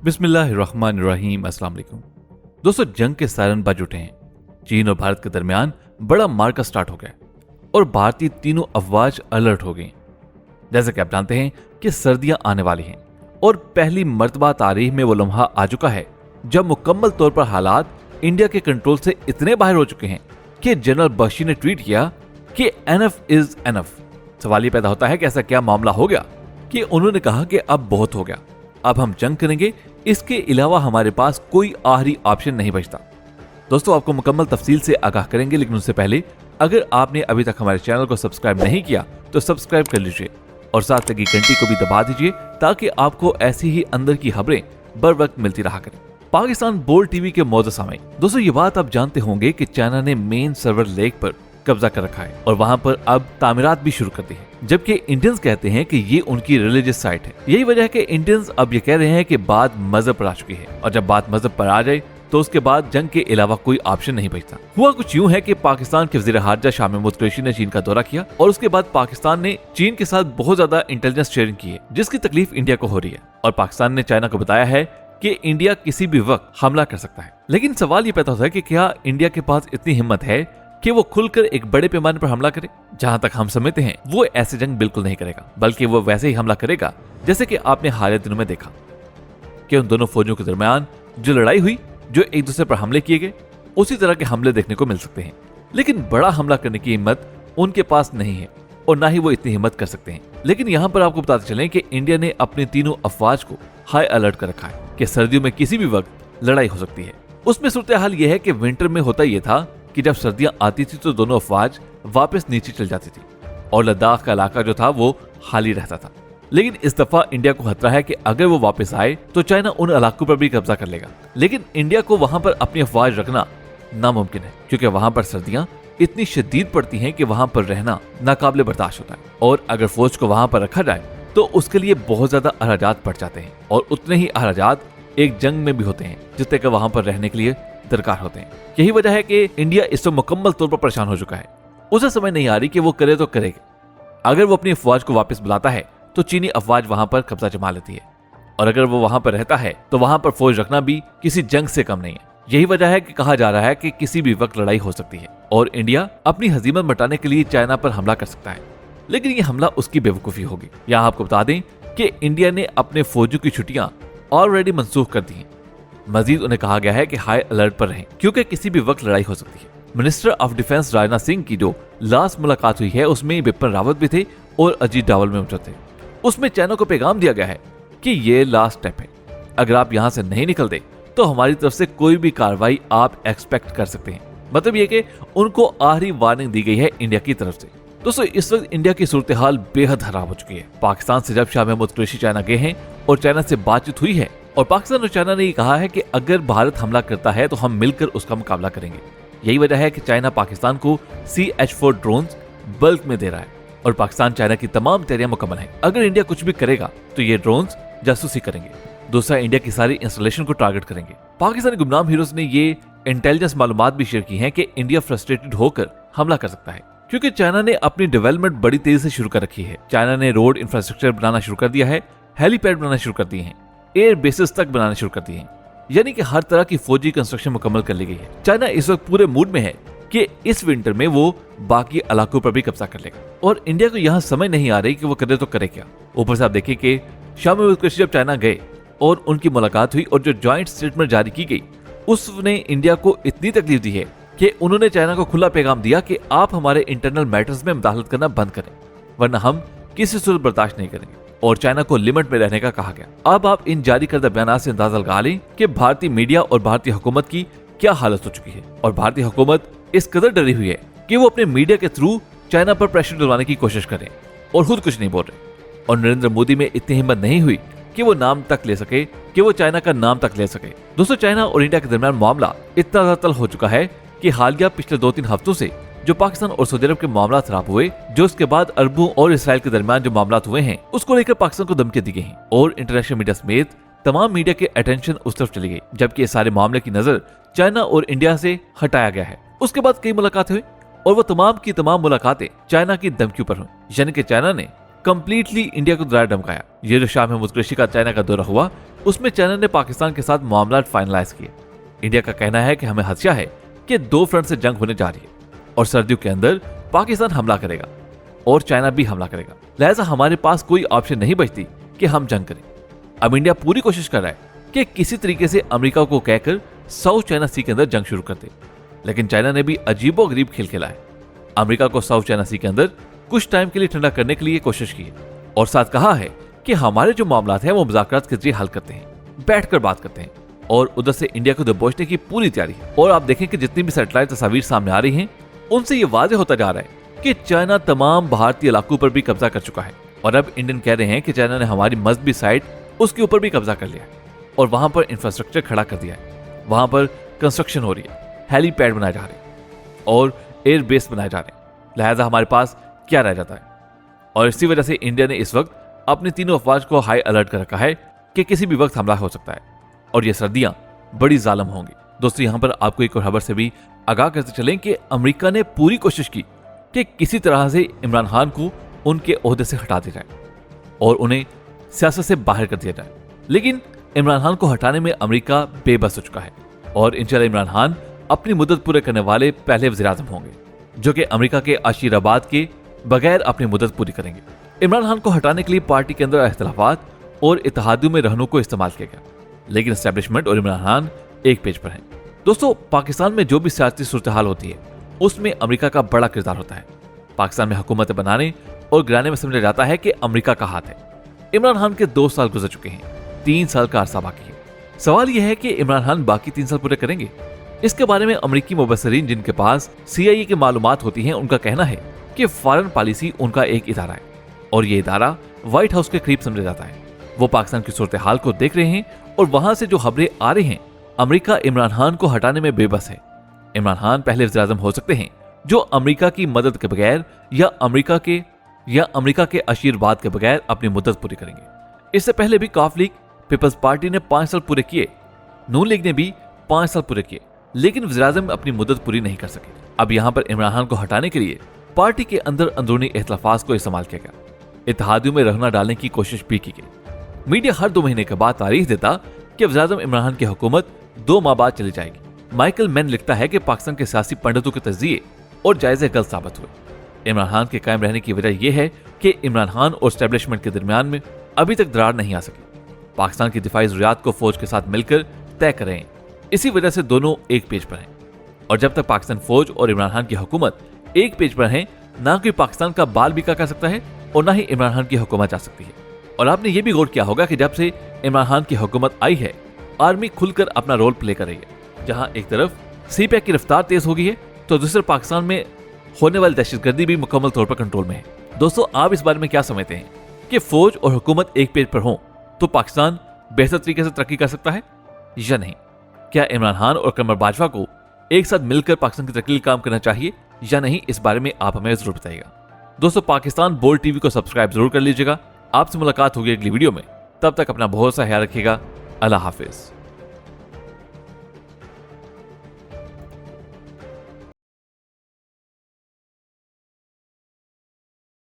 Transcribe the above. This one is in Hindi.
बिस्मिल्लाहिर्रहमानिर्रहीम। अस्सलाम वालेकुम। दोस्तों, जंग के सायरन बज उठे हैं। चीन और भारत के दरमियान बड़ा मार्का स्टार्ट हो गया और भारतीय तीनों अफवाज अलर्ट हो गई। जैसे कि आप जानते हैं कि सर्दियां आने वाली हैं और पहली मर्तबा तारीख में वो लम्हा आ चुका है जब मुकम्मल तौर पर हालात इंडिया के कंट्रोल से इतने बाहर हो चुके हैं कि जनरल बख्शी ने ट्वीट किया कि एनफ इज एनफ। सवाल ये पैदा होता है कि ऐसा क्या मामला हो गया कि उन्होंने कहा कि अब बहुत हो गया, अब हम जंग करेंगे, इसके अलावा हमारे पास कोई आखिरी ऑप्शन नहीं बचता। दोस्तों, आपको मुकम्मल तफसील से आगाह करेंगे, लेकिन उससे पहले अगर आपने अभी तक हमारे चैनल को सब्सक्राइब नहीं किया तो सब्सक्राइब कर लीजिए और साथ लगी घंटी को भी दबा दीजिए ताकि आपको ऐसी ही अंदर की खबरें बर वक्त मिलती रहा करें। पाकिस्तान बोल्ड टीवी के मौजूद सामईन, दोस्तों ये बात आप जानते होंगे कि चाइना ने मेन सर्वर लेक पर कब्जा कर रखा है और वहां पर अब तामीरात भी शुरू कर दी है, जबकि इंडियंस कहते हैं कि ये उनकी रिलीजियस साइट है। यही वजह है कि इंडियंस अब ये कह रहे हैं कि बात मजहब पर आ चुकी है और जब बात मजहब पर आ जाए तो उसके बाद जंग के अलावा कोई ऑप्शन नहीं बचता। हुआ कुछ यूं है कि पाकिस्तान के वज़ीर खारजा शाह महमूद कुरैशी ने चीन का दौरा किया और उसके बाद पाकिस्तान ने चीन के साथ बहुत ज्यादा इंटेलिजेंस शेयरिंग की है, जिसकी तकलीफ इंडिया को हो रही है और पाकिस्तान ने चाइना को बताया है कि इंडिया किसी भी वक्त हमला कर सकता है। लेकिन सवाल ये पैदा होता है कि क्या इंडिया के पास इतनी हिम्मत है कि वो खुलकर एक बड़े पैमाने पर हमला करे? जहां तक हम समझते हैं वो ऐसे जंग बिल्कुल नहीं करेगा, बल्कि वो वैसे ही हमला करेगा जैसे कि आपने हालिया दिनों में देखा कि उन दोनों फौजों के दरमियान जो लड़ाई हुई, जो एक दूसरे पर हमले किए गए, उसी तरह के हमले देखने को मिल सकते हैं। लेकिन बड़ा हमला करने की हिम्मत उनके पास नहीं है और ना ही वो इतनी हिम्मत कर सकते हैं। लेकिन यहाँ पर आपको बताते चलें कि इंडिया ने अपने तीनों अफवाज को हाई अलर्ट कर रखा है कि सर्दियों में किसी भी वक्त लड़ाई हो सकती है। उसमें सूरत हाल यह है कि विंटर में होता यह था कि जब सर्दियां आती थी तो दोनों अफवाज वापस नीचे चल जाती थी और लद्दाख का इलाका जो था वो खाली रहता था। लेकिन इस दफा इंडिया को खतरा है कि अगर वो वापस आए तो चाइना उन इलाकों पर भी कब्जा कर लेगा। लेकिन इंडिया को वहां पर अपनी अफवाज रखना नामुमकिन है, क्योंकि वहां पर सर्दियां इतनी शदीद पड़ती हैं कि वहां पर रहना नाकाबिले बर्दाश्त होता है और अगर फौज को वहां पर रखा जाए तो उसके लिए बहुत ज्यादा अखराजात पड़ जाते हैं और उतने ही अखराजात एक जंग में भी होते हैं जितने का वहां पर रहने के लिए दरकार होते हैं। यही वजह है कि इंडिया इस वक्त मुकम्मल तौर पर परेशान हो चुका है। उसे समझ नहीं आ रही कि वो करे तो करेगा। अगर वो अपनी अफवाज को वापस बुलाता है तो चीनी अफवाज वहां पर कब्जा जमा लेती है और अगर वो वहां पर रहता है तो वहां पर फौज रखना भी किसी जंग से कम नहीं है। यही वजह है कि कहा जा रहा है कि किसी भी वक्त लड़ाई हो सकती है और इंडिया अपनी हजीमत मिटाने के लिए चाइना पर हमला कर सकता है। लेकिन ये हमला उसकी बेवकूफी होगी। यहाँ आपको बता दें कि इंडिया ने अपने फौजियों की छुट्टियां ऑलरेडी मनसूख कर दी हैं। मजीद उन्हें कहा गया है कि हाई अलर्ट पर रहें क्योंकि किसी भी वक्त लड़ाई हो सकती है। Minister of defence Rajnath Singh की जो लास्ट मुलाकात हुई है उसमें बिपिन रावत भी थे और अजीत डोवाल में मौजूद थे। उसमें चाइना को पैगाम दिया गया है कि ये लास्ट स्टेप है, अगर आप यहाँ से नहीं निकलते तो हमारी तरफ से कोई भी कार्रवाई आप एक्सपेक्ट कर सकते हैं। मतलब ये कि उनको आखिरी वार्निंग दी गई है इंडिया की तरफ से। दोस्तों, इस वक्त इंडिया की सूरत हाल बेहद खराब हो चुकी है। पाकिस्तान से जब शाह महमूद कुरैशी चाइना गए हैं और चाइना से बातचीत हुई है और पाकिस्तान और चाइना ने ये कहा है कि अगर भारत हमला करता है तो हम मिलकर उसका मुकाबला करेंगे। यही वजह है कि चाइना पाकिस्तान को CH-4 ड्रोन्स बल्क में दे रहा है और पाकिस्तान चाइना की तमाम तैयारियां मुकम्मल हैं। अगर इंडिया कुछ भी करेगा तो ये ड्रोन्स जासूसी करेंगे। दूसरा, इंडिया की सारी इंस्टॉलेशन को टारगेट करेंगे। पाकिस्तानी गुमनाम हीरोज ने ये इंटेलिजेंस मालूमात भी शेयर की हैं कि इंडिया फ्रस्ट्रेटेड होकर हमला कर सकता है क्योंकि चाइना ने अपनी डेवलपमेंट बड़ी तेजी से शुरू कर रखी है। चाइना ने रोड इंफ्रास्ट्रक्चर बनाना शुरू कर दिया है, हेलीपैड बनाना शुरू कर दिए हैं, एयर बेसिस तक बनाना शुरू कर दिए हैं, यानी कि हर तरह की फौजी कंस्ट्रक्शन मुकम्मल कर ली गई है। चाइना इस वक्त पूरे मूड में है कि इस विंटर में वो बाकी इलाकों पर भी कब्जा कर लेगा और इंडिया को यहाँ समझ नहीं आ रही कि वो करे तो करे क्या। ऊपर से आप देखिए कि शाह महमूद कुरैशी जब चाइना गए और उनकी मुलाकात हुई और जो ज्वाइंट स्टेटमेंट जारी की गई उसने इंडिया को इतनी तकलीफ दी है कि उन्होंने चाइना को खुला पैगाम दिया कि आप हमारे इंटरनल मैटर्स में मुदाखलत करना बंद करें वरना हम किसी सूरत बर्दाश्त नहीं करेंगे और चाइना को लिमिट में रहने का कहा गया। अब आप इन जारी करदा बयान से अंदाजा लगा लें कि भारतीय मीडिया और भारतीय हुकूमत की क्या हालत हो चुकी है और भारतीय हुकूमत इस कदर डरी हुई है कि वो अपने मीडिया के थ्रू चाइना पर प्रेशर डलवाने की कोशिश करें और खुद कुछ नहीं बोल रहे। और नरेंद्र मोदी में इतनी हिम्मत नहीं हुई कि वो नाम तक ले सके, कि वो चाइना का नाम तक ले सके। दोस्तों, चाइना और इंडिया के दरमियान मामला इतना ज्यादा तल हो चुका है कि हालिया पिछले 2-3 हफ्तों से जो पाकिस्तान और सऊदी अरब के मामला खराब हुए, जो उसके बाद अरबों और इसराइल के दरमियान जो मामला हुए हैं, उसको लेकर पाकिस्तान को धमकी दी गई हैं और इंटरनेशनल मीडिया समेत तमाम मीडिया के अटेंशन उस तरफ चली गई, जबकि ये सारे मामले की नजर चाइना और इंडिया से हटाया गया है। उसके बाद कई मुलाकातें हुई और वो तमाम की तमाम मुलाकातें चाइना की धमकियों पर हुई, यानी कि चाइना ने कंप्लीटली इंडिया को डराया धमकाया। ये जो शाह महमूद कुरैशी का चाइना का दौरा हुआ, उसमें चाइना ने पाकिस्तान के साथ मामला फाइनलाइज किए। इंडिया का कहना है कि हमें खदशा है कि 2 फ्रंट से जंग होने जा रही है और सर्दियों के अंदर पाकिस्तान हमला करेगा और चाइना भी हमला करेगा, लिहाजा हमारे पास कोई ऑप्शन नहीं बचती कि हम जंग करें। अब इंडिया पूरी कोशिश कर रहा है कि किसी तरीके से अमेरिका को कहकर साउथ चाइना सी के अंदर जंग शुरू कर दे, लेकिन चाइना ने भी अजीबोगरीब खेल खेला है। अमेरिका को साउथ चाइना सी के अंदर कुछ टाइम के लिए ठंडा करने के लिए कोशिश की है और साथ कहा है कि हमारे जो मामला हैं वो मुज़ाकरात के जरिए हल करते हैं, बैठकर बात करते हैं, और उधर से इंडिया को दबोचने की पूरी तैयारी है। और आप देखें कि जितनी भी सैटेलाइट तस्वीर सामने आ रही हैं उनसे ये वाज़ेह होता जा रहा है कि चाइना तमाम भारतीय इलाकों पर भी कब्जा कर चुका है और अब इंडियन कह रहे हैं कि चाइना ने हमारी मजहबी साइट उसके ऊपर भी कब्जा कर लिया है और वहां पर इंफ्रास्ट्रक्चर खड़ा कर दिया है। वहां पर कंस्ट्रक्शन हो रही है, हेलीपैड बनाए जा रहे हैं और एयर बेस बनाए जा रहे हैं, लिहाजा हमारे पास क्या रह जाता है। और इसी वजह से इंडिया ने इस वक्त अपने तीनों अफवाज को हाई अलर्ट कर रखा है कि किसी भी वक्त हमला हो सकता है और ये सर्दियां बड़ी जालिम होंगी। दोस्तों, यहां पर आपको एक और खबर से भी आगाह करते चलें कि अमेरिका ने पूरी कोशिश की कि किसी तरह से इमरान खान को उनके ओहदे से हटा दिया जाए और उन्हें सियासत से बाहर कर दिया जाए, लेकिन इमरान खान को हटाने में अमेरिका बेबस हो चुका है और इंशाल्लाह इमरान खान अपनी मुद्दत पूरे करने वाले पहले वज़ीर-ए-आज़म होंगे जो कि अमेरिका के आशीर्वाद के बगैर अपनी मुद्दत पूरी करेंगे। इमरान खान को हटाने के लिए पार्टी के अंदर इख्तिलाफात और इत्तेहादियों में रहनों को इस्तेमाल किया गया, लेकिन एस्टेब्लिशमेंट और इमरान खान एक पेज पर हैं। दोस्तों, पाकिस्तान में जो भी सियासी सूरत हाल होती है उसमें अमेरिका का बड़ा किरदार होता है। पाकिस्तान में हुकूमत बनाने और गिराने में समझा जाता है कि अमेरिका का हाथ है। इमरान खान के 2 साल गुजर चुके हैं, 3 साल का अरसा बाकी है। सवाल यह है कि इमरान खान बाकी 3 साल पूरे करेंगे। इसके बारे में अमेरिकी मुबस्सिरीन जिनके पास CIA की मालूमात होती हैं उनका कहना है कि फॉरेन पॉलिसी उनका एक इदारा है और ये इदारा व्हाइट हाउस के करीब समझा जाता है। वो पाकिस्तान की सूरत हाल को देख रहे हैं और वहां से जो खबरें आ रही हैं, अमेरिका इमरान खान को हटाने में बेबस है। इमरान खान पहले वज़ीर-ए-आज़म हो सकते हैं जो अमेरिका की मदद के बगैर या अमेरिका के आशीर्वाद के बगैर अपनी मुद्दत पूरी करेंगे। इससे पहले भी कॉफ लीग, पीपल्स पार्टी ने 5 साल पूरे किए, नून लीग ने भी 5 साल पूरे किए, लेकिन वज़ीर-ए-आज़म अपनी मुद्दत पूरी नहीं कर सके। अब यहाँ पर इमरान खान को हटाने के लिए पार्टी के अंदर अंदरूनी इख्तिलाफात को इस्तेमाल किया गया, इत्तेहादियों में रहना डालने की कोशिश भी की गई। मीडिया हर 2 महीने के बाद तारीख देता कि वज़ीर-ए-आज़म इमरान खान की हुकूमत 2 माह बाद चली जाएगी। माइकल मैन लिखता है कि पाकिस्तान के सियासी पंडितों के तज्जिए और जायजे गलत साबित हुए। इमरान खान के कायम रहने की वजह यह है कि इमरान खान और एस्टेब्लिशमेंट के दरमियान में अभी तक दरार नहीं आ सकी। पाकिस्तान की दिफाई ज़रूरियात को फौज के साथ मिलकर तय कर रहे हैं, इसी वजह से दोनों एक पेज पर हैं। और जब तक पाकिस्तान फौज और इमरान खान की हुकूमत एक पेज पर है, ना कोई पाकिस्तान का बाल बिका कर सकता है और ना ही इमरान खान की हुकूमत जा सकती है। और आपने ये भी गौर किया होगा कि जब से इमरान खान की हुकूमत आई है, आर्मी खुलकर अपना रोल प्ले कर रही है। जहां एक तरफ CPAC की रफ्तार तेज हो गई है तो दूसरे पाकिस्तान में होने वाली दहशतगर्दी भी मुकम्मल तौर पर कंट्रोल में है। दोस्तों, आप इस बारे में क्या समझते हैं कि फौज और हुकूमत एक पेज पर हो तो पाकिस्तान बेहतर तरीके से तरक्की कर सकता है या नहीं? क्या इमरान खान और कमर बाजवा को एक साथ मिलकर पाकिस्तान की तरक्की काम करना चाहिए या नहीं? इस बारे में आप हमें जरूर बताइएगा। दोस्तों, पाकिस्तान बोल्ड टीवी को सब्सक्राइब जरूर कर लीजिएगा। आपसे मुलाकात होगी अगली वीडियो में, तब तक अपना बहुत सा ख्याल रखिएगा। अल्लाह हाफिज।